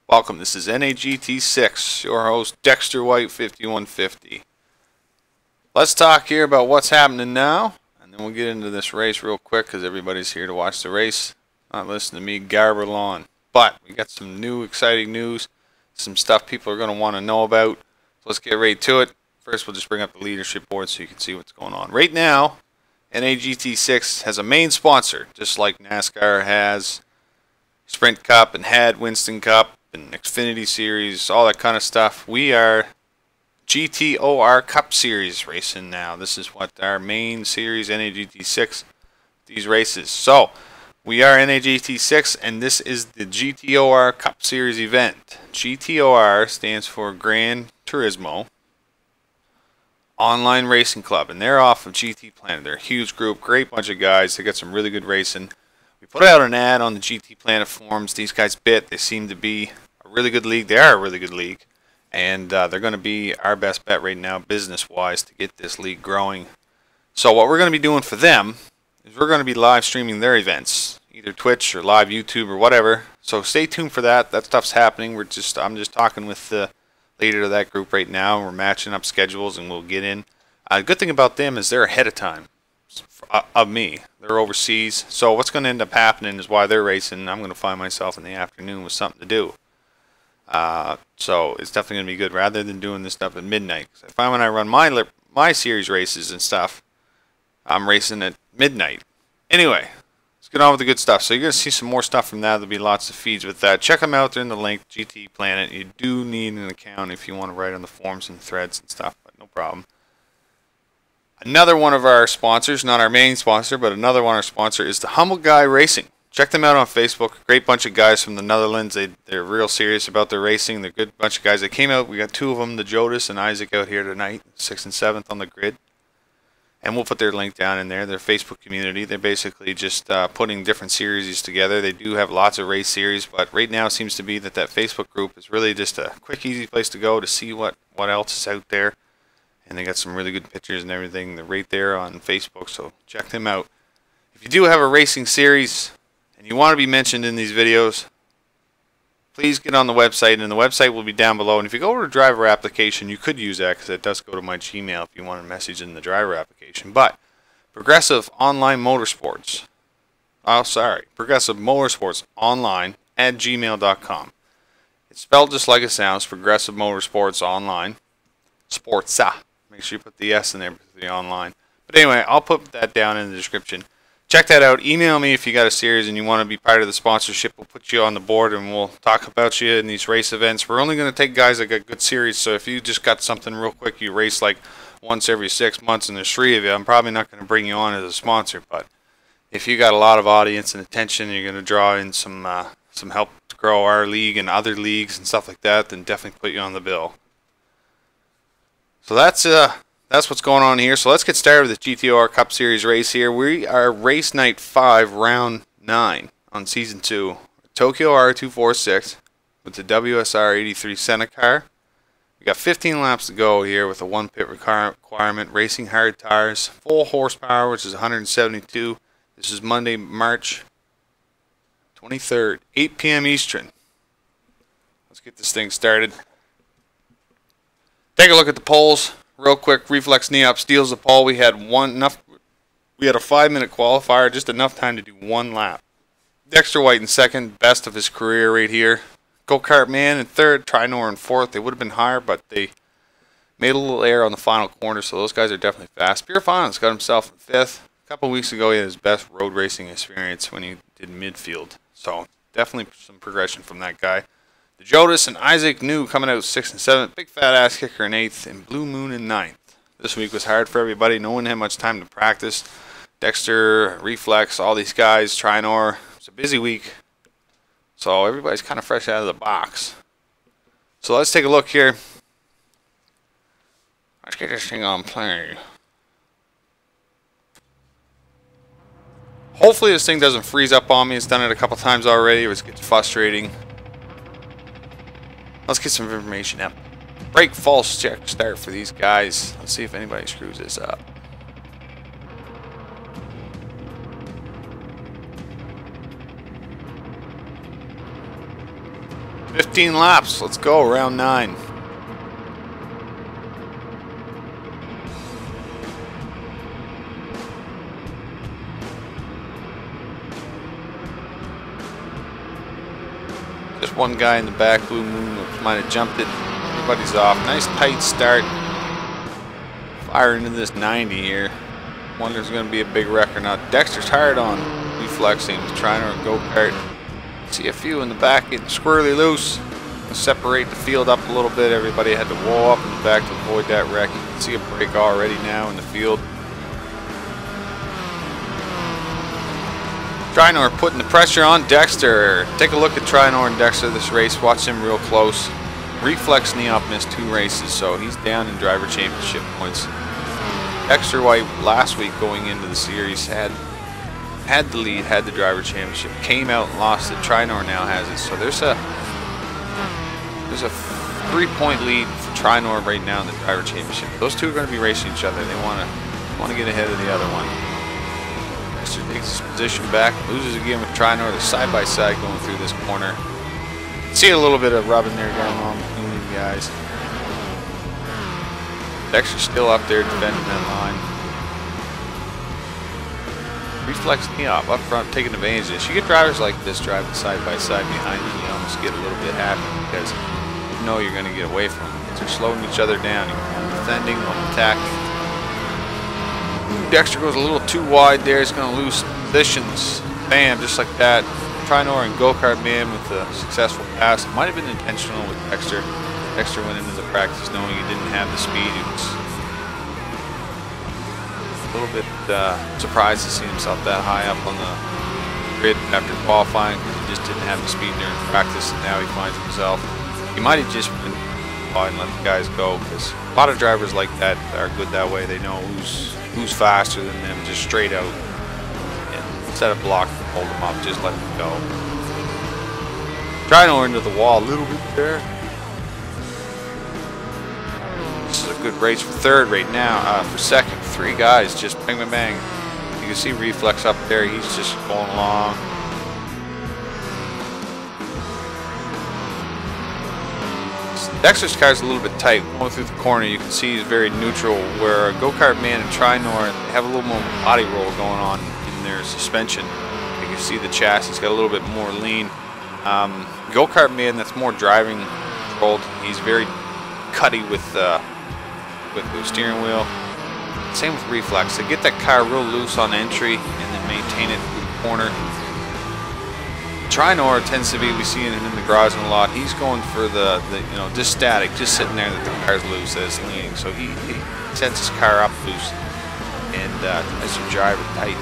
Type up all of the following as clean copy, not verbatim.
Welcome, this is NAGT6, your host Dexter White 5150. Let's talk here about what's happening now, and then we'll get into this race real quick because everybody's here to watch the race, not listen to me garble on. But we got some new exciting news, some stuff people are going to want to know about, so let's get right to it. First we'll just bring up the leadership board so you can see what's going on. Right now, NAGT6 has a main sponsor, just like NASCAR has Sprint Cup and had Winston Cup and Xfinity Series, all that kind of stuff. We are GTOR Cup Series racing now. This is what our main series, NAGT6, these races. So, we are NAGT6 and this is the GTOR Cup Series event. GTOR stands for Gran Turismo Online Racing Club, and they're off of GT Planet. They're a huge group, great bunch of guys. They got some really good racing. We put out an ad on the GT Planet forums. These guys bit. They seem to be a really good league. They are a really good league. And they're going to be our best bet right now business-wise to get this league growing. So what we're going to be doing for them is we're going to be live streaming their events, either Twitch or live YouTube or whatever. So stay tuned for that. That stuff's happening. I'm just talking with the leader of that group right now. And we're matching up schedules and we'll get in. The good thing about them is they're ahead of time of me. They're overseas, so what's going to end up happening is while they're racing, I'm going to find myself in the afternoon with something to do. So it's definitely going to be good rather than doing this stuff at midnight. Because I find when I run my series races and stuff, I'm racing at midnight. Anyway, let's get on with the good stuff. So you're going to see some more stuff from that. There'll be lots of feeds with that. Check them out. They're in the link, GT Planet. You do need an account if you want to write on the forums and threads and stuff, but no problem. Another one of our sponsors, not our main sponsor, but another one of our sponsor is the Humble Guy Racing. Check them out on Facebook. Great bunch of guys from the Netherlands. They're real serious about their racing. They're a good bunch of guys. They came out. We got two of them, the Jodis and Isaac, out here tonight, 6th and 7th on the grid. And we'll put their link down in there. Their Facebook community. They're basically just putting different series together. They do have lots of race series, but right now it seems to be that Facebook group is really just a quick, easy place to go to see what else is out there. And they got some really good pictures and everything. They're right there on Facebook, so check them out. If you do have a racing series and you want to be mentioned in these videos, please get on the website, and the website will be down below. And if you go to the driver application, you could use that because it does go to my Gmail if you want a message in the driver application. But Progressive Online Motorsports, Progressive Motorsports Online at gmail.com. It's spelled just like it sounds, Progressive Motorsports Online, Sportsa. Make sure you put the S in there for the online. But anyway, I'll put that down in the description. Check that out. Email me if you got a series and you want to be part of the sponsorship. We'll put you on the board and we'll talk about you in these race events. We're only going to take guys that got good series. So if you just got something real quick, you race like once every 6 months and there's 3 of you, I'm probably not going to bring you on as a sponsor. But if you got a lot of audience and attention, you're going to draw in some help to grow our league and other leagues and stuff like that, then definitely put you on the bill. So that's what's going on here. So let's get started with the GTOR Cup Series race here. We are race night 5, round 9 on season 2. Tokyo R246 with the WSR 83 Senna car. We got 15 laps to go here with a 1 pit requirement. Racing hard tires, full horsepower, which is 172. This is Monday, March 23rd, 8 p.m. Eastern. Let's get this thing started. Take a look at the poles real quick. Reflex Knee Up steals the pole. We had a 5-minute qualifier, just enough time to do 1 lap. Dexter White in second, best of his career right here. Go-Kart Man in third, Trinor in fourth. They would have been higher, but they made a little error on the final corner, so those guys are definitely fast. Pure Fonz got himself in fifth. A couple weeks ago, he had his best road racing experience when he did midfield, so definitely some progression from that guy. The Jodis and Isaac New coming out 6th and 7th. Big Fat Ass Kicker in 8th. And Blue Moon in 9th. This week was hard for everybody. No one had much time to practice. Dexter, Reflex, all these guys, Trinor. It's a busy week. So everybody's kind of fresh out of the box. So let's take a look here. Let's get this thing on play. Hopefully this thing doesn't freeze up on me. It's done it a couple times already. It gets frustrating. Let's get some information up. Brake false check start for these guys. Let's see if anybody screws this up. 15 laps. Let's go. Round 9. Just one guy in the back, Blue Moon, might have jumped it. Everybody's off. Nice tight start. Firing into this 90 here. Wonder if there's going to be a big wreck or not. Dexter's hard on reflexing. He's trying to go-kart. See a few in the back getting squirrely loose. Separate the field up a little bit. Everybody had to wall up in the back to avoid that wreck. You can see a break already now in the field. Trinor putting the pressure on Dexter. Take a look at Trinor and Dexter this race. Watch him real close. Reflex Neop missed 2 races, so he's down in driver championship points. Dexter White last week going into the series had the lead, had the driver championship, came out and lost it. Trinor now has it, so there's a 3-point lead for Trinor right now in the driver championship. Those two are going to be racing each other. They want to get ahead of the other one. Dexter takes his position back, loses again with Trinor. They're side by side going through this corner. See a little bit of rubbing there going on between these guys. Dexter's still up there defending that line. Reflex Neop up front taking advantage of this. You get drivers like this driving side by side behind you, you almost get a little bit happy because you know you're going to get away from them. They're slowing each other down. You're defending or attacking. Dexter goes a little too wide there. He's going to lose positions. Bam, just like that. Trinor and Go-Kart Man with a successful pass. It might have been intentional with Dexter. Dexter went into the practice knowing he didn't have the speed. He was a little bit surprised to see himself that high up on the grid after qualifying because he just didn't have the speed during practice, and now he finds himself. He might have just been wide and let the guys go because a lot of drivers like that are good that way. They know who's faster than them just straight out. Instead of blocking, hold them up, just let them go. Trinor into the wall a little bit there. This is a good race for third right now. For second, 3 guys just bang, bang, bang. You can see Reflex up there. He's just going along. Dexter's car's a little bit tight. Going through the corner, you can see he's very neutral. Where Go-Kart Man and Trinor have a little more body roll going on in their suspension. You can see the chassis got a little bit more lean. Go-Kart Man, that's more driving controlled. He's very cutty with the steering wheel. Same with Reflex. They get that car real loose on entry and then maintain it through the corner. Trinor tends to be, we see him in the garage a lot. He's going for the just static, just sitting there that the car's loose, that it's leaning. So he sets his car up loose and as a driver tight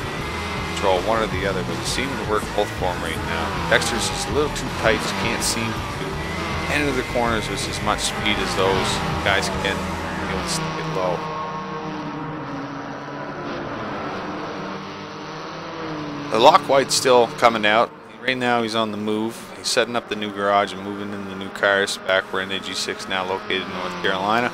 control, one or the other. But we seem to work both for him right now. Dexter's just a little too tight, just can't seem to enter the corners with as much speed as those guys can. Be able to stick it low. The Lock White's still coming out. Right now he's on the move. He's setting up the new garage and moving in the new cars back where NAGT6 now located in North Carolina.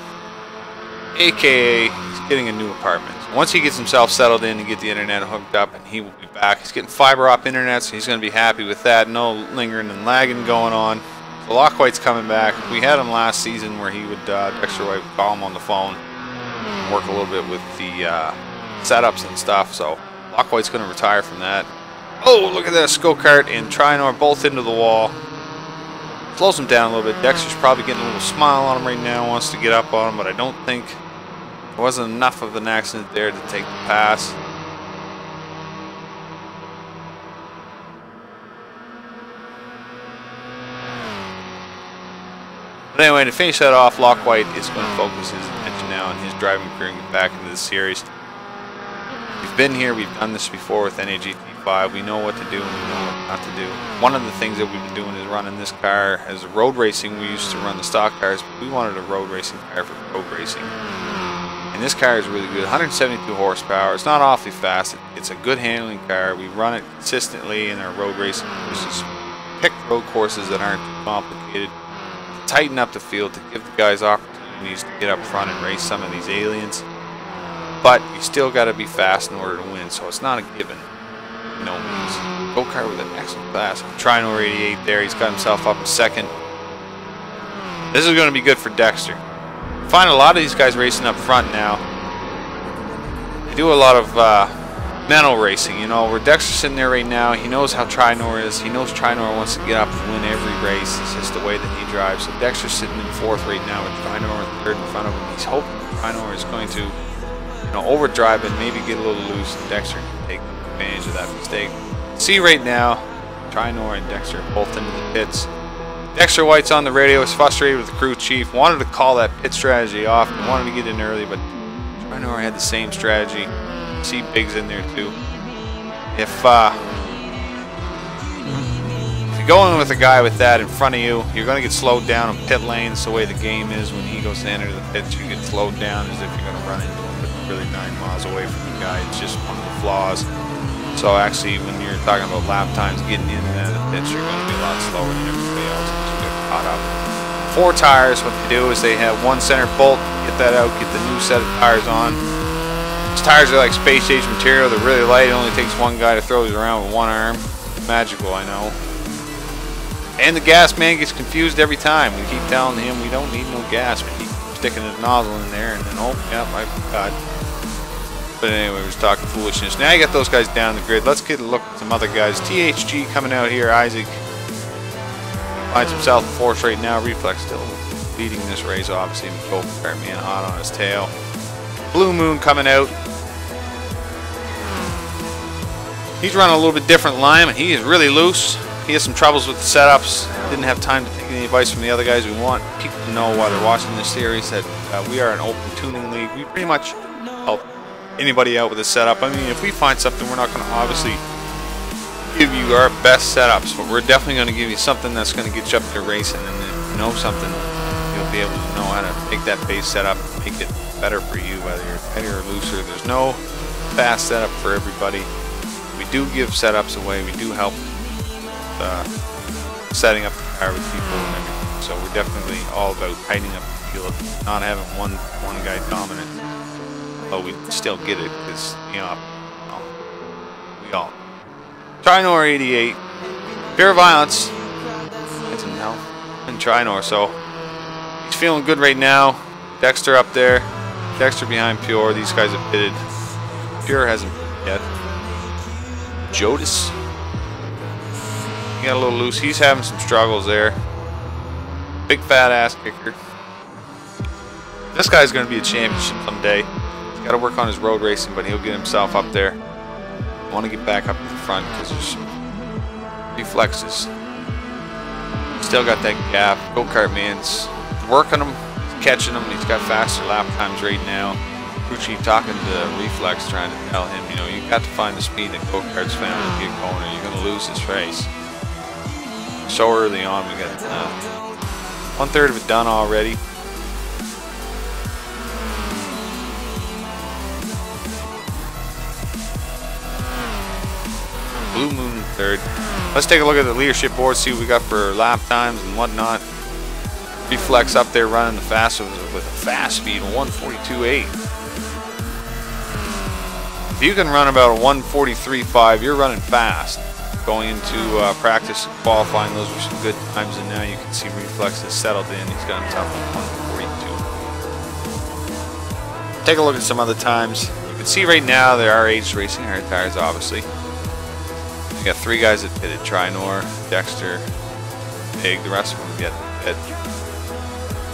AKA he's getting a new apartment. Once he gets himself settled in and get the internet hooked up, and he will be back. He's getting fiber optic internet, so he's going to be happy with that. No lingering and lagging going on. The Lock White's coming back. We had him last season where he would Dexter White would call him on the phone and work a little bit with the setups and stuff. So Lock White's going to retire from that. Oh, look at this. Go-Kart and Trinor both into the wall. Slows him down a little bit. Dexter's probably getting a little smile on him right now. Wants to get up on him, but I don't think there wasn't enough of an accident there to take the pass. But anyway, to finish that off, Lock White is going to focus his attention now on his driving career and get back into the series. We've been here. We've done this before with NAGT6. We know what to do and we know what not to do. One of the things that we've been doing is running this car as road racing. We used to run the stock cars, but we wanted a road racing car for road racing. And this car is really good. 172 horsepower. It's not awfully fast. It's a good handling car. We run it consistently in our road racing courses. Pick road courses that aren't too complicated. Tighten up the field to give the guys opportunities to get up front and race some of these aliens. But you still got to be fast in order to win, so it's not a given. No means. Go-Kart with an excellent pass. Trinor 88 there. He's got himself up in second. This is going to be good for Dexter. Find a lot of these guys racing up front now. They do a lot of mental racing, you know, where Dexter's sitting there right now. He knows how Trinor is. He knows Trinor wants to get up and win every race. It's just the way that he drives. So Dexter's sitting in fourth right now with Trinor in third in front of him. He's hoping Trinor is going to, you know, overdrive and maybe get a little loose, and Dexter can take advantage of that mistake. See right now, Trinor and Dexter both into the pits. Dexter White's on the radio, is frustrated with the crew chief, wanted to call that pit strategy off, and wanted to get in early, but Trinor had the same strategy. See Big's in there too. If you go in with a guy with that in front of you, you're going to get slowed down in pit lanes. The way the game is, when he goes to enter the pits, you get slowed down as if you're going to run into him, but really 9 miles away from the guy. It's just one of the flaws. So actually, when you're talking about lap times, getting in and out of the pits, you're going to be a lot slower than everybody else because you get caught up. 4 tires, what they do is they have one center bolt, get that out, get the new set of tires on. These tires are like space age material. They're really light. It only takes one guy to throw these around with one arm. Magical, I know. And the gas man gets confused every time. We keep telling him we don't need no gas. We keep sticking a nozzle in there, and then, oh, yeah, my God. But anyway, we're just talking foolishness. Now you got those guys down the grid. Let's get a look at some other guys. THG coming out here. Isaac finds himself in fourth right now. Reflex still leading this race, obviously. Go-kart man hot on his tail. Blue Moon coming out. He's running a little bit different line, and he is really loose. He has some troubles with the setups. Didn't have time to take any advice from the other guys. We want people to know while they're watching this series that we are an open tuning league. We pretty much help anybody out with a setup. I mean, if we find something, we're not going to obviously give you our best setups, but we're definitely going to give you something that's going to get you up to racing. And if you know something, you'll be able to know how to make that base setup, make it better for you, whether you're tighter or looser. There's no fast setup for everybody. We do give setups away. We do help setting up the car with people and everything. So we're definitely all about tightening up the field, not having one guy dominant. But we still get it because, you know, we all. Trinor 88. Pure Violence. It's in hell. And Trinor, so he's feeling good right now. Dexter up there. Dexter behind Pure. These guys have pitted. Pure hasn't yet. Jodis. He got a little loose. He's having some struggles there. Big fat ass kicker. This guy's going to be a championship someday. He's got to work on his road racing, but he'll get himself up there. I want to get back up to the front because there's some reflexes. Still got that gap. Go-kart man's working him, catching him. He's got faster lap times right now. Crew chief talking to Reflex, trying to tell him, you know, you got to find the speed that go-karts found to get going, or you're going to lose this race. So early on, we got 1/3 of it done already. Blue Moon in third. Let's take a look at the leadership board, see what we got for lap times and whatnot. Reflex up there running the fastest with a fast speed of 142.8. If you can run about a 143.5, you're running fast. Going into practice and qualifying, those were some good times, and now you can see Reflex has settled in. He's got himself a 142. Take a look at some other times. You can see right now there are age racing hard tires, obviously. We got 3 guys that pitted: Trinor, Dexter, Big. The rest of them get pit.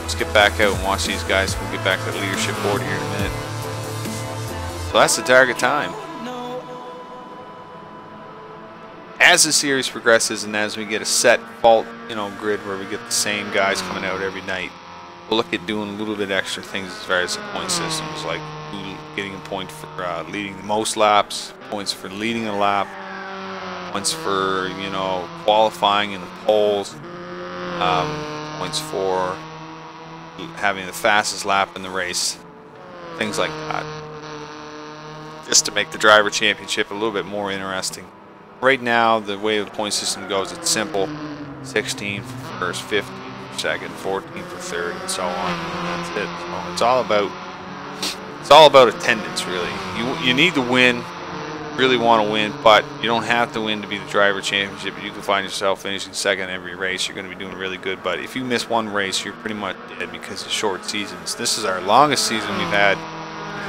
Let's get back out and watch these guys. We'll get back to the leadership board here in a minute. So that's the target time. As the series progresses and as we get a set fault, you know, grid where we get the same guys coming out every night, we'll look at doing a little bit extra things as far as the point systems, like getting a point for leading the most laps, points for leading a lap, points for, you know, qualifying in the polls, points for having the fastest lap in the race, things like that, just to make the driver championship a little bit more interesting. Right now, the way the point system goes, it's simple: 16 for first, 15 for second, 14 for third, and so on. That's it. So it's all about attendance, really. You need to win really want to win, but you don't have to win to be the driver championship. You can find yourself finishing second every race. You're going to be doing really good, but if you miss one race, you're pretty much dead because of short seasons. This is our longest season we've had.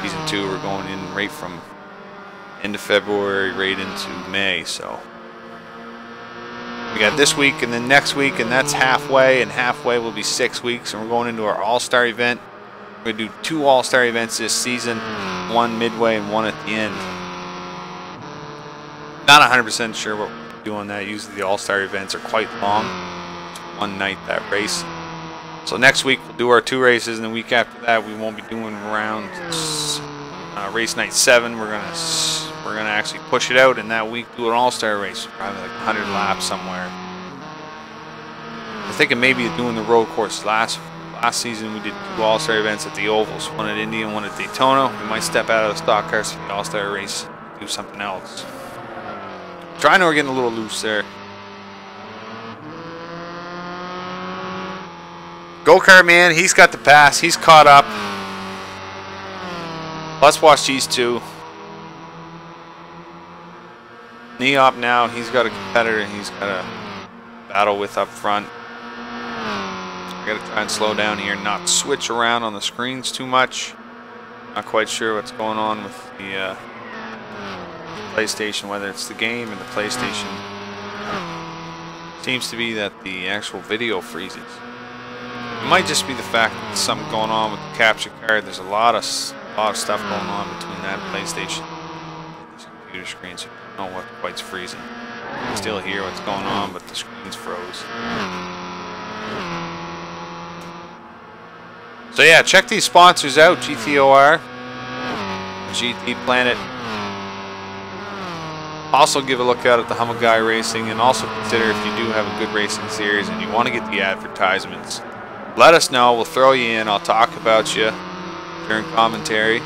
Season 2, we're going in right from end of February right into May, so we got this week and then next week, and that's halfway, and halfway will be 6 weeks, and we're going into our all-star event. We're going to do 2 all-star events this season, one midway and one at the end. Not 100% sure what we're doing on that. Usually the all-star events are quite long. It's one night that race. So next week we'll do our 2 races, and the week after that we won't be doing around race night 7. We're gonna actually push it out, and that week do an all-star race, probably like 100 laps somewhere. I'm thinking maybe doing the road course. Last season we did 2 all-star events at the ovals, one at Indy and one at Daytona. We might step out of the stock cars for the all-star race, do something else. I know we're getting a little loose there. Go-kart man, he's got the pass. He's caught up. Let's watch these 2. Neop now, he's got a competitor he's got to battle with up front. I got to try and slow down here, not switch around on the screens too much. Not quite sure what's going on with the PlayStation, whether it's the game or the PlayStation. Seems to be that the actual video freezes. It might just be the fact that there's something going on with the capture card. There's a lot of stuff going on between that and PlayStation and this computer screen, so I don't know what quite's freezing. You can still hear what's going on, but the screen's froze. So yeah, check these sponsors out: GTOR, GT Planet. Also give a look out at the Humble Guy Racing, and also consider if you do have a good racing series and you want to get the advertisements, let us know. We'll throw you in. I'll talk about you during commentary.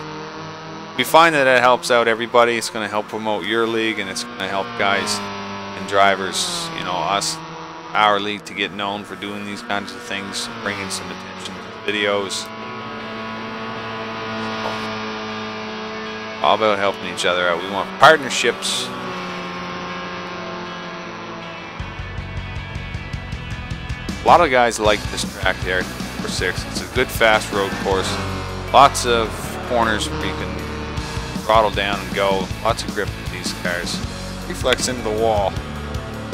We find that it helps out everybody. It's going to help promote your league, and it's going to help guys and drivers, you know, us, our league, to get known for doing these kinds of things, bringing some attention to the videos. All about helping each other out. We want partnerships. A lot of guys like this track, the R246. It's a good fast road course. Lots of corners where you can throttle down and go. Lots of grip with these cars. Reflex into the wall.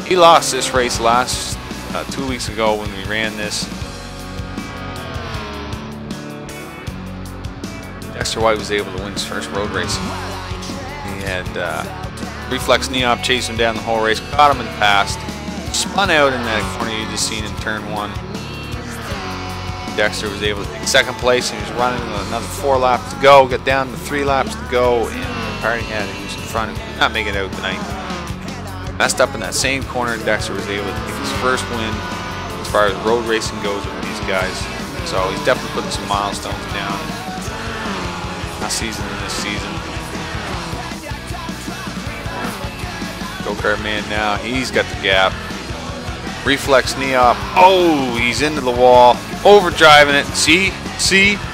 He lost this race 2 weeks ago when we ran this. Dexter White was able to win his first road race. He had Reflex Neop chase him down the whole race, caught him and passed. Spun out in that corner you just seen in turn 1. Dexter was able to take 2nd place, and he was running with another 4 laps to go. Got down to 3 laps to go, and the party had he was in front. He could not make it out tonight. Messed up in that same corner, and Dexter was able to take his first win as far as road racing goes with these guys. So he's definitely putting some milestones down. Last season and this season. Go-kart man now, he's got the gap. Reflex Neop. Oh, he's into the wall. Overdriving it. See?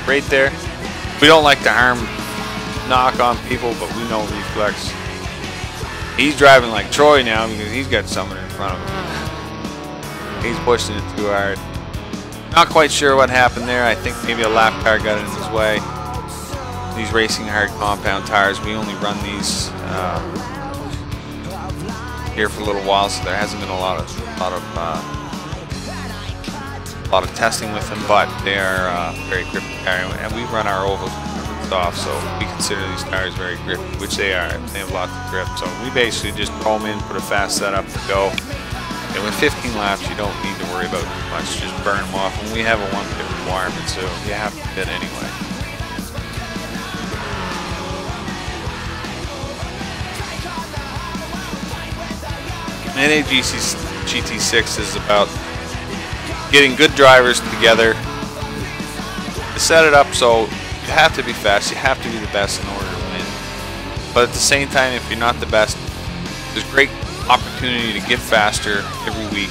Right there. We don't like to knock on people, but we know Reflex. He's driving like Troy now because he's got someone in front of him. He's pushing it too hard. Not quite sure what happened there. I think maybe a lap car got in his way. These Racing Hard compound tires, we only run these here for a little while, so there hasn't been a lot of testing with them, but they are very grippy tire, and we run our ovals off, so we consider these tires very grippy, which they are. They have lots of grip, so we basically just throw them in, put a fast setup to go, and with 15 laps you don't need to worry about too much, just burn them off, and we have a 1 pit requirement, so you have to pit anyway. NAGT6 GT6 is about getting good drivers together to set it up so you have to be fast, you have to be the best in order to win. But at the same time, if you're not the best, there's great opportunity to get faster every week.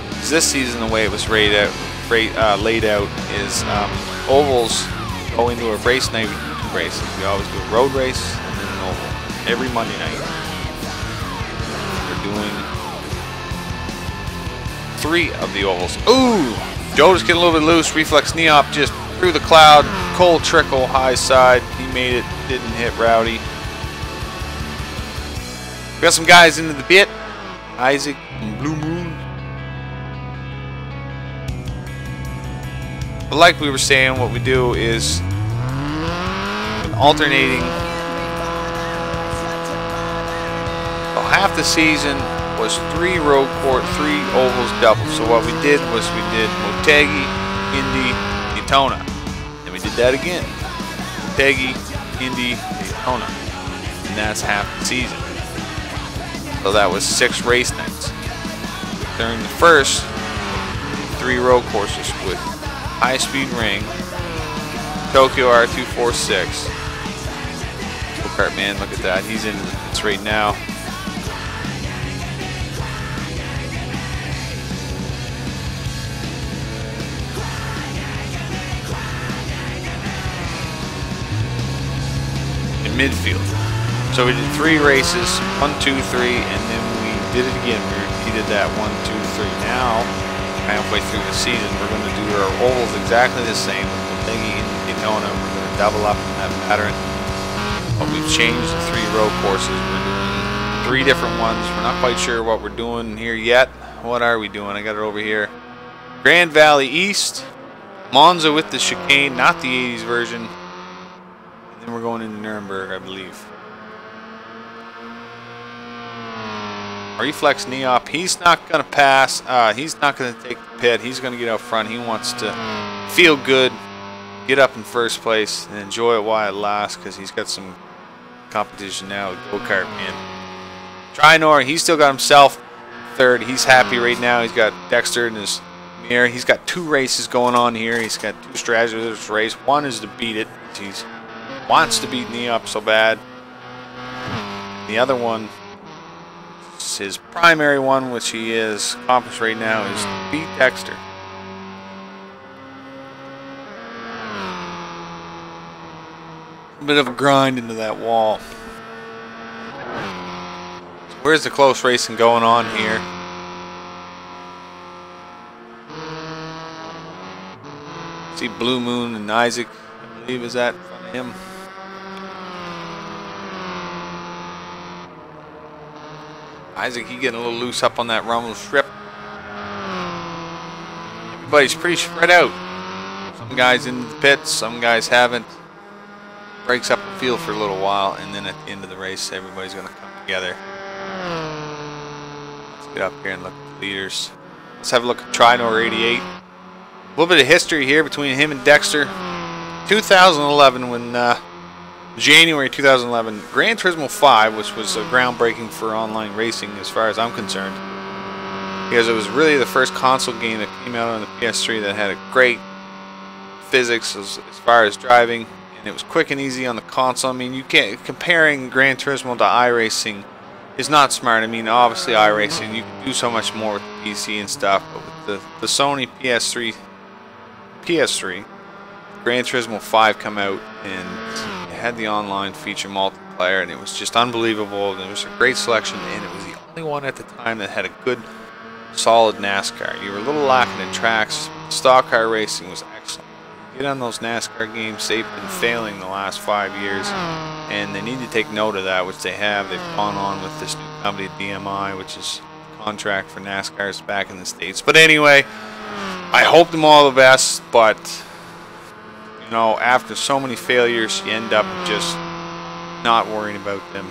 Because this season, the way it was laid out is ovals go into a race night. We do 2 races. We always do a road race and then an oval. every Monday night. We're doing 3 of the ovals. Ooh! Joe just getting a little bit loose. Reflex knee up just through the cloud. Cold trickle, high side. He made it. Didn't hit Rowdy. We got some guys into the pit. Isaac and Blue Moon. But like we were saying, what we do is alternating. Well, half the season was 3 road court, 3 ovals doubles. So what we did was we did Motegi, Indy, Daytona. And we did that again. Motegi, Indy, Daytona. And that's half the season. So that was 6 race nights. During the first, 3 road courses with High Speed Ring, Tokyo R246. Go-kart man, look at that. He's in the pits right now. In midfield. So we did 3 races, 1, 2, 3, and then we did it again. We repeated that 1, 2, 3. Now, halfway through the season, we're going to do our ovals exactly the same. With Motegi and Daytona, we're going to double up in that pattern. But we've changed the 3 road courses. We're doing 3 different ones. We're not quite sure what we're doing here yet. What are we doing? I got it over here. Grand Valley East, Monza with the chicane, not the 80s version. And then we're going into Nuremberg, I believe. Reflex knee up. He's not going to pass. He's not going to take the pit. He's going to get out front. He wants to feel good, get up in first place, and enjoy it while it lasts because he's got some competition now with go-kart, man. Trinor, he's still got himself third. He's happy right now. He's got Dexter in his mirror. He's got 2 races going on here. He's got 2 strategies for this race. One is to beat it. He wants to beat knee up so bad. The other one, his primary one, which he is accomplished right now, is to beat Dexter. A bit of a grind into that wall. So where's the close racing going on here? See Blue Moon and Isaac, I believe, is that in front of him. Isaac, he getting a little loose up on that rumble strip. Everybody's pretty spread out. Some guys in the pits, some guys haven't. Breaks up the field for a little while, and then at the end of the race, everybody's going to come together. Let's get up here and look at the leaders. Let's have a look at Trinor 88. A little bit of history here between him and Dexter. 2011, when January 2011, Gran Turismo 5, which was groundbreaking for online racing as far as I'm concerned, because it was really the first console game that came out on the PS3 that had a great physics as far as driving, and it was quick and easy on the console. I mean, you can't, comparing Gran Turismo to iRacing is not smart. I mean, obviously iRacing, you can do so much more with the PC and stuff, but with the Sony PS3, Gran Turismo 5 come out, and it had the online feature multiplayer, and it was just unbelievable. There was a great selection, and it was the only one at the time that had a good, solid NASCAR. You were a little lacking in tracks. Stock car racing was excellent. Get on those NASCAR games. They've been failing the last 5 years, and they need to take note of that, which they have. They've gone on with this new company, DMI, which is a contract for NASCARs back in the States. But anyway, I hope them all the best, but you know, after so many failures, you end up just not worrying about them.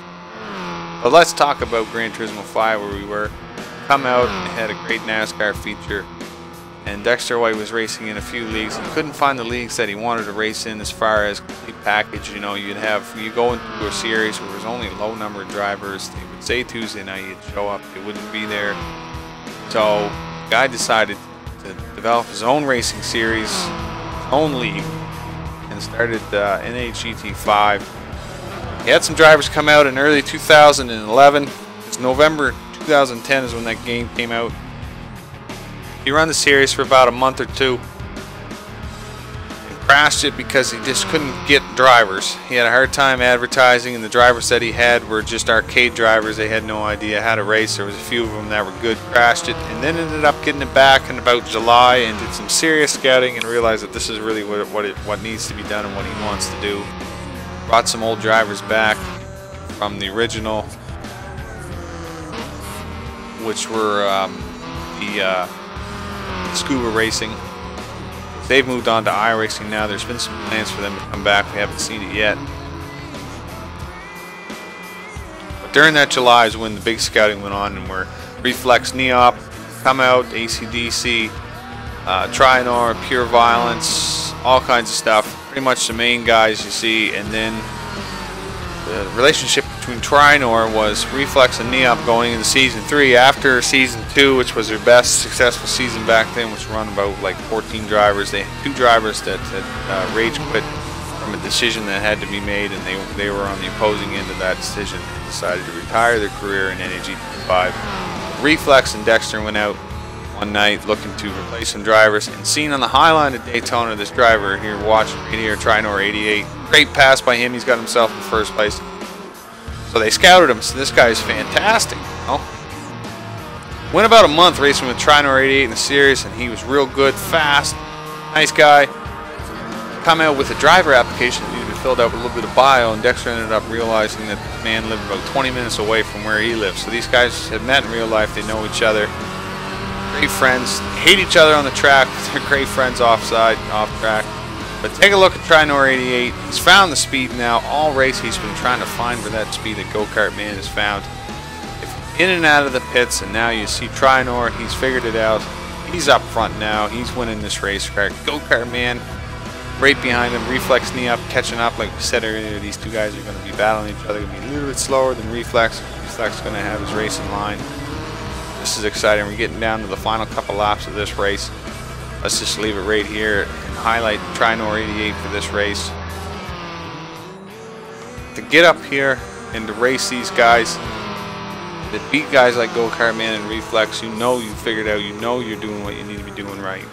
But let's talk about Gran Turismo 5, where we were. Come out and had a great NASCAR feature, and Dexter White was racing in a few leagues. He couldn't find the leagues that he wanted to race in as far as complete package. You know, you go into a series where there's only a low number of drivers. They would say Tuesday night you'd show up, they wouldn't be there. So the guy decided to develop his own racing series, his own league, and started NAGT6. He had some drivers come out in early 2011. It's November 2010 is when that game came out. He ran the series for about a month or two and crashed it because he just couldn't get drivers. He had a hard time advertising, and the drivers that he had were just arcade drivers. They had no idea how to race. There was a few of them that were good. Crashed it, and then ended up getting it back in about July and did some serious scouting and realized that this is really what needs to be done and what he wants to do. Brought some old drivers back from the original, which were the scuba racing. They've moved on to iRacing now. There's been some plans for them to come back. We haven't seen it yet. But during that July is when the big scouting went on, and where Reflex, Neop, Come Out, ACDC, Trinor, Pure Violence, all kinds of stuff. Pretty much the main guys you see, and then the relationship between Trinor was Reflex and Neop going into Season 3. After Season 2, which was their best successful season back then, which run about like 14 drivers, they had 2 drivers that had rage quit from a decision that had to be made, and they were on the opposing end of that decision and decided to retire their career in NAGT6. Reflex and Dexter went out one night looking to replace some drivers, and seen on the high line at Daytona this driver here, watching right here, Trinor 88. Great pass by him. He's got himself in first place. So they scouted him. So this guy is fantastic. You know? Went about a month racing with Trinor 88 in the series, and he was real good, fast, nice guy. Come out with a driver application that needed to be filled out with a little bit of bio, and Dexter ended up realizing that the man lived about 20 minutes away from where he lived. So these guys had met in real life. They know each other. Great friends. Hate each other on the track. They're great friends off track. But take a look at Trinor 88. He's found the speed now. All race he's been trying to find where that speed that Go-Kart Man has found. In and out of the pits, and now you see Trinor. He's figured it out. He's up front now. He's winning this race. Go-Kart Man right behind him. Reflex, Neop catching up. Like we said earlier, these two guys are going to be battling each other. Going to be a little bit slower than Reflex. Reflex is going to have his race in line. This is exciting. We're getting down to the final couple laps of this race. Let's just leave it right here and highlight Trinor 88 for this race. To get up here and to race these guys, that beat guys like Go-Kart Man and Reflex, you know you figured out, you know you're doing what you need to be doing right.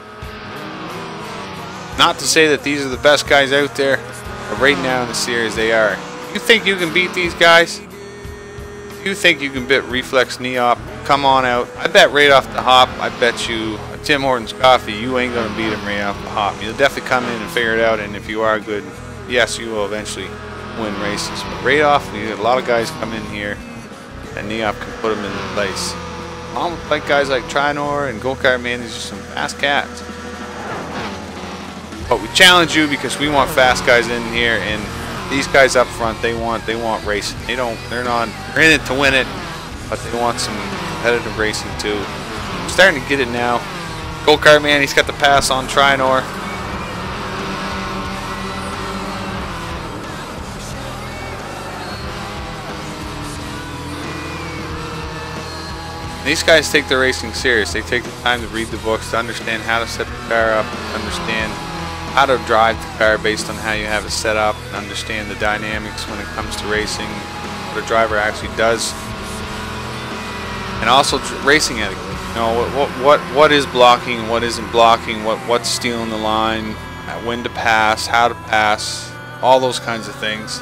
Not to say that these are the best guys out there, but right now in the series they are. You think you can beat these guys? You think you can beat Reflex, Neop? Come on out. I bet right off the hop, I bet you Tim Hortons Coffee, you ain't going to beat him right off the hop. You'll definitely come in and figure it out, and if you are good, yes, you will eventually win races. But right off, we get a lot of guys come in here, and Neop can put them in place. Along with like guys like Trinor and Go-Kart Man, these are some fast cats. But we challenge you because we want fast guys in here, and these guys up front, they want racing. They're in it to win it, but they want some competitive racing too. I'm starting to get it now. Go-Kart Man, he's got the pass on Trinor. These guys take their racing serious. They take the time to read the books, to understand how to set the car up, understand how to drive the car based on how you have it set up, and understand the dynamics when it comes to racing, what a driver actually does, and also racing etiquette. You know, what is blocking, what isn't blocking, what's stealing the line, when to pass, how to pass, all those kinds of things.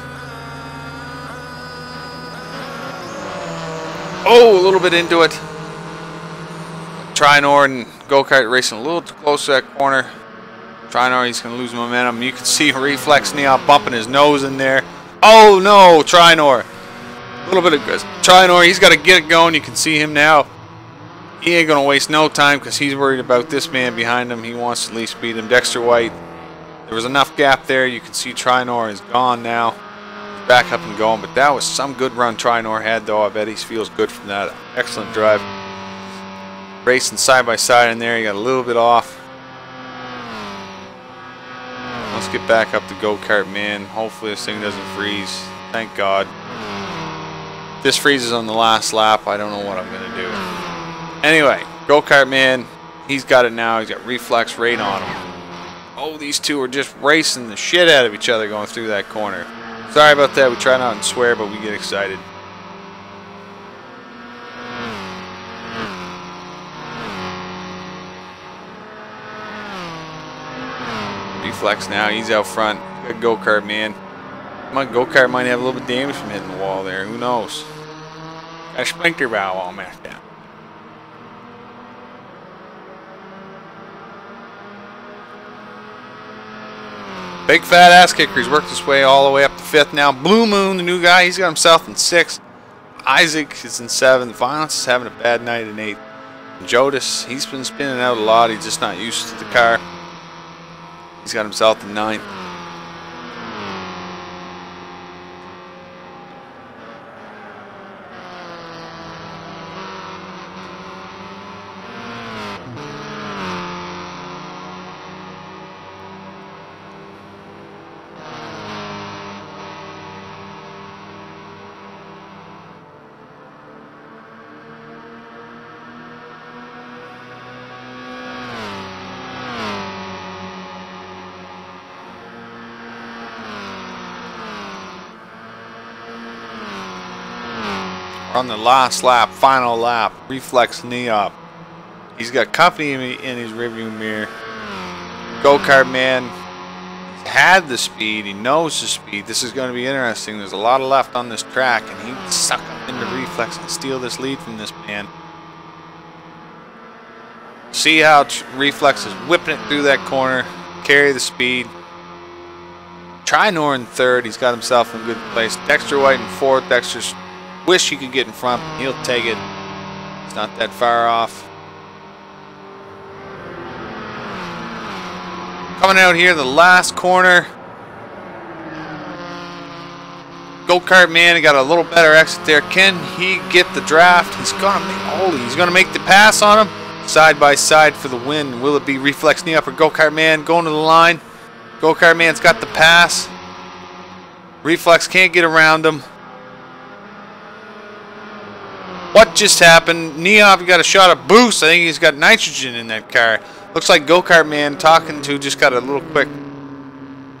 Oh, a little bit into it. Trinor and Go-Kart racing a little too close to that corner. Trinor, he's going to lose momentum. You can see Reflex Neop bumping his nose in there. Oh no, Trinor. A little bit of Trinor, he's got to get it going. You can see him now. He ain't going to waste no time because he's worried about this man behind him. He wants to at least beat him. Dexter White. There was enough gap there. You can see Trinor is gone now. He's back up and going. But that was some good run Trinor had, though. I bet he feels good from that. Excellent drive. Racing side by side in there. He got a little bit off. Let's get back up to Go-Kart Man. Hopefully this thing doesn't freeze. Thank God. If this freezes on the last lap, I don't know what I'm going to do. Anyway, Go-Kart Man, he's got it now. He's got Reflex right on him. Oh, these two are just racing the shit out of each other going through that corner. Sorry about that. We try not to swear, but we get excited. Reflex now. He's out front. Good go-kart, man. My go-kart might have a little bit of damage from hitting the wall there. Who knows? Got a splinter valve all messed up. Big fat ass kicker. He's worked his way all the way up to 5th now. Blue Moon, the new guy, he's got himself in 6th. Isaac is in 7th. Violence is having a bad night in 8th. Jodis, he's been spinning out a lot. He's just not used to the car. He's got himself in 9th. On the last lap, final lap, Reflex knee up. He's got company in his rearview mirror. Go-kart man had the speed. He knows the speed. This is going to be interesting. There's a lot of left on this track, and he can suck up into Reflex and steal this lead from this man. See how Reflex is whipping it through that corner. Carry the speed. Trinor in 3rd. He's got himself in a good place. Dexter White in 4th. Dexter's wish he could get in front, but he'll take it. It's not that far off. Coming out here, the last corner. Go-kart man, he got a little better exit there. Can he get the draft? He's gonna make the pass on him. Side by side for the win. Will it be Reflex knee up or Go-kart man going to the line? Go-kart man's got the pass. Reflex can't get around him. What just happened? Neov got a shot of boost. I think he's got nitrogen in that car. Looks like Go-kart man talking to just got a little quick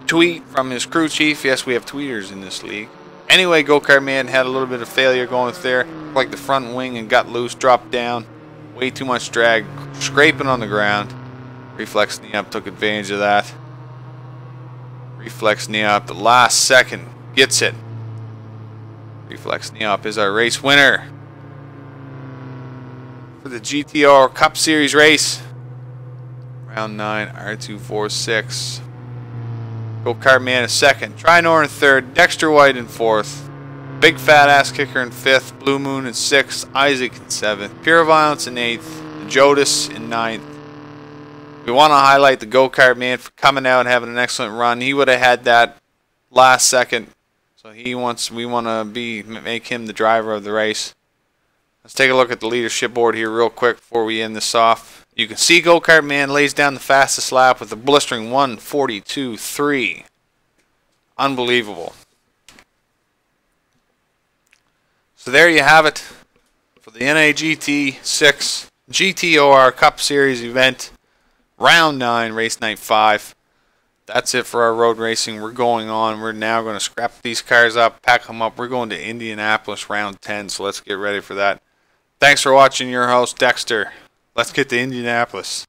tweet from his crew chief. Yes, we have tweeters in this league. Anyway, Go-kart man had a little bit of failure going there. Like the front wing and got loose, dropped down. Way too much drag, scraping on the ground. Reflex Neop took advantage of that. Reflex Neop, the last second, gets it. Reflex Neop is our race winner for the GTOR Cup Series race. Round 9, R246. Go-kart man in 2nd. Trinor in 3rd. Dexter White in 4th. Big Fat Ass Kicker in 5th. Blue Moon in 6th. Isaac in 7th. Pure Violence in 8th. Jodis in 9th. We want to highlight the Go-kart man for coming out and having an excellent run. He would have had that last second. So we want to make him the driver of the race. Let's take a look at the leadership board here real quick before we end this off. You can see Go-kart man lays down the fastest lap with a blistering 1:42.3. Unbelievable. So there you have it for the NAGT6 GTOR Cup Series event, Round 9, Race Night 5. That's it for our road racing. We're going on. We're now going to scrap these cars up, pack them up. We're going to Indianapolis Round 10, so let's get ready for that. Thanks for watching. Your host, Dexter. Let's get to Indianapolis.